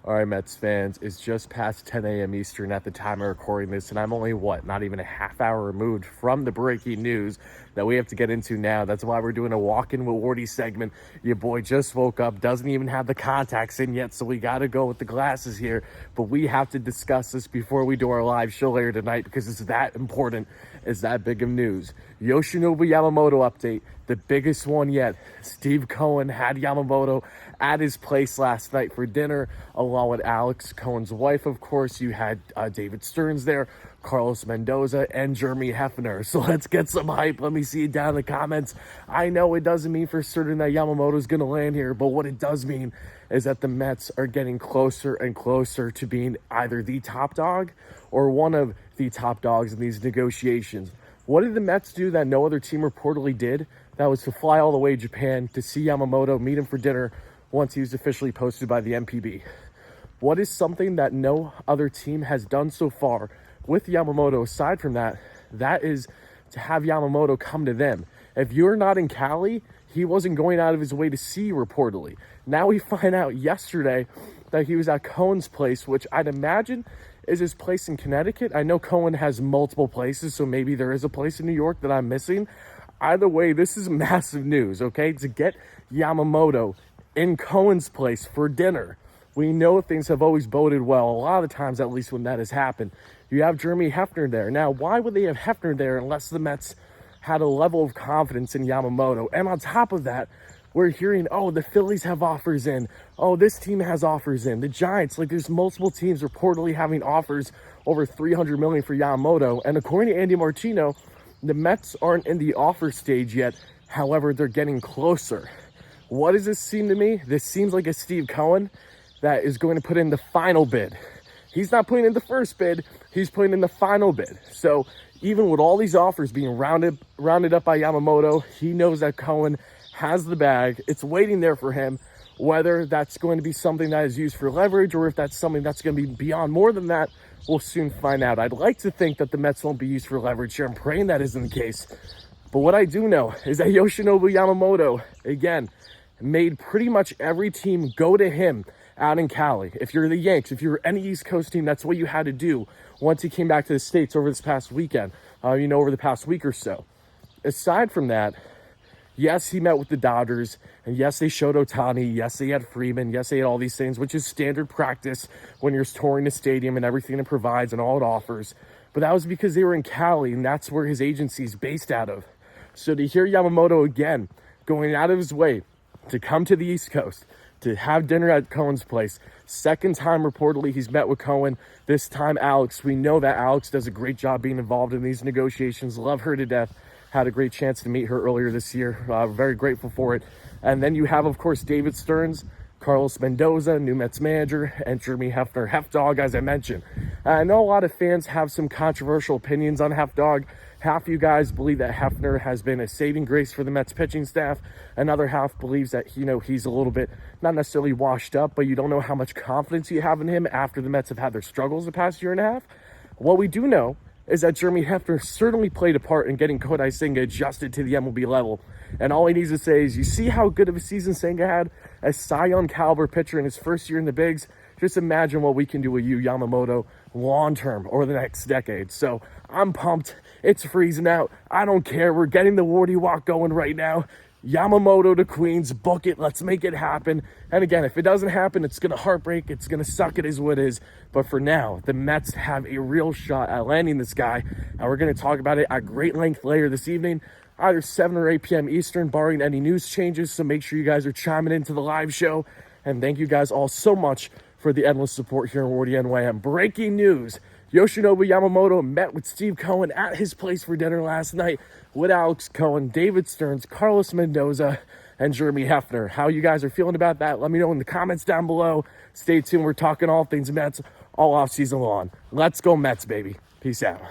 All right, Mets fans, it's just past 10 a.m. Eastern at the time of recording this, and I'm only, not even a half hour removed from the breaking news that we have to get into now. That's why we're doing a walk-in with Wardy segment. Your boy just woke up, doesn't even have the contacts in yet, so we got to go with the glasses here. But we have to discuss this before we do our live show later tonight because it's that important. It's that big of news. Yoshinobu Yamamoto update, the biggest one yet. Steve Cohen had Yamamoto at his place last night for dinner, along with Alex Cohen's wife, of course. You had David Stearns there, Carlos Mendoza, and Jeremy Hefner. So let's get some hype. Let me see it down in the comments. I know it doesn't mean for certain that Yamamoto is going to land here, but what it does mean is that the Mets are getting closer and closer to being either the top dog or one of the top dogs in these negotiations. What did the Mets do that no other team reportedly did? That was to fly all the way to Japan to see Yamamoto, meet him for dinner once he was officially posted by the MPB. What is something that no other team has done so far with Yamamoto, aside from that, that is to have Yamamoto come to them. If you're not in Cali, he wasn't going out of his way to see you, reportedly. Now we find out yesterday that he was at Cohen's place, which I'd imagine is his place in Connecticut. I know Cohen has multiple places, so maybe there is a place in New York that I'm missing. Either way, this is massive news, okay? To get Yamamoto in Cohen's place for dinner. We know things have always boded well, a lot of the times at least when that has happened. You have Jeremy Hefner there. Now, why would they have Hefner there unless the Mets had a level of confidence in Yamamoto? And on top of that, we're hearing, oh, the Phillies have offers in. Oh, this team has offers in. The Giants, there's multiple teams reportedly having offers over $300 million for Yamamoto. And according to Andy Martino, the Mets aren't in the offer stage yet. However, they're getting closer. What does this seem to me? This seems like a Steve Cohen that is going to put in the final bid. He's not putting in the first bid. He's putting in the final bid. So even with all these offers being rounded up by Yamamoto, he knows that Cohen has the bag. It's waiting there for him. Whether that's going to be something that is used for leverage or if that's something that's going to be beyond more than that, we'll soon find out. I'd like to think that the Mets won't be used for leverage here. I'm praying that isn't the case. But what I do know is that Yoshinobu Yamamoto, again, made pretty much every team go to him out in Cali. If you're the Yanks, if you're any East Coast team, that's what you had to do once he came back to the States over this past weekend, over the past week or so. Aside from that, yes, he met with the Dodgers, and yes, they showed Ohtani, yes, they had Freeman, yes, they had all these things, which is standard practice when you're touring the stadium and everything it provides and all it offers. But that was because they were in Cali, and that's where his agency is based out of. So to hear Yamamoto again going out of his way to come to the East Coast, to have dinner at Cohen's place. Second time, reportedly, he's met with Cohen. This time, Alex. We know that Alex does a great job being involved in these negotiations. Love her to death. Had a great chance to meet her earlier this year. Very grateful for it. And then you have, of course, David Stearns, Carlos Mendoza, new Mets manager, and Jeremy Hefner, Hef-Dog, as I mentioned. I know a lot of fans have some controversial opinions on Hef-Dog. Half you guys believe that Hefner has been a saving grace for the Mets pitching staff. Another half believes that, he's a little bit, not necessarily washed up, but you don't know how much confidence you have in him after the Mets have had their struggles the past year and a half. What we do know is that Jeremy Hefner certainly played a part in getting Kodai Senga adjusted to the MLB level. And all he needs to say is, you see how good of a season Senga had? A Cy Young caliber pitcher in his first year in the bigs. Just imagine what we can do with you, Yamamoto, long-term over the next decade. So I'm pumped. It's freezing out. I don't care. We're getting the Wardy walk going right now. Yamamoto to Queens. Book it. Let's make it happen. And again, if it doesn't happen, it's going to heartbreak. It's going to suck. It is what it is. But for now, the Mets have a real shot at landing this guy. And we're going to talk about it at great length later this evening, either 7 or 8 p.m. Eastern, barring any news changes. So make sure you guys are chiming into the live show. And thank you guys all so much for the endless support here on WardyNYM. Breaking news. Yoshinobu Yamamoto met with Steve Cohen at his place for dinner last night with Alex Cohen, David Stearns, Carlos Mendoza, and Jeremy Hefner. How you guys are feeling about that, let me know in the comments down below. Stay tuned. We're talking all things Mets all off season long. Let's go Mets, baby. Peace out.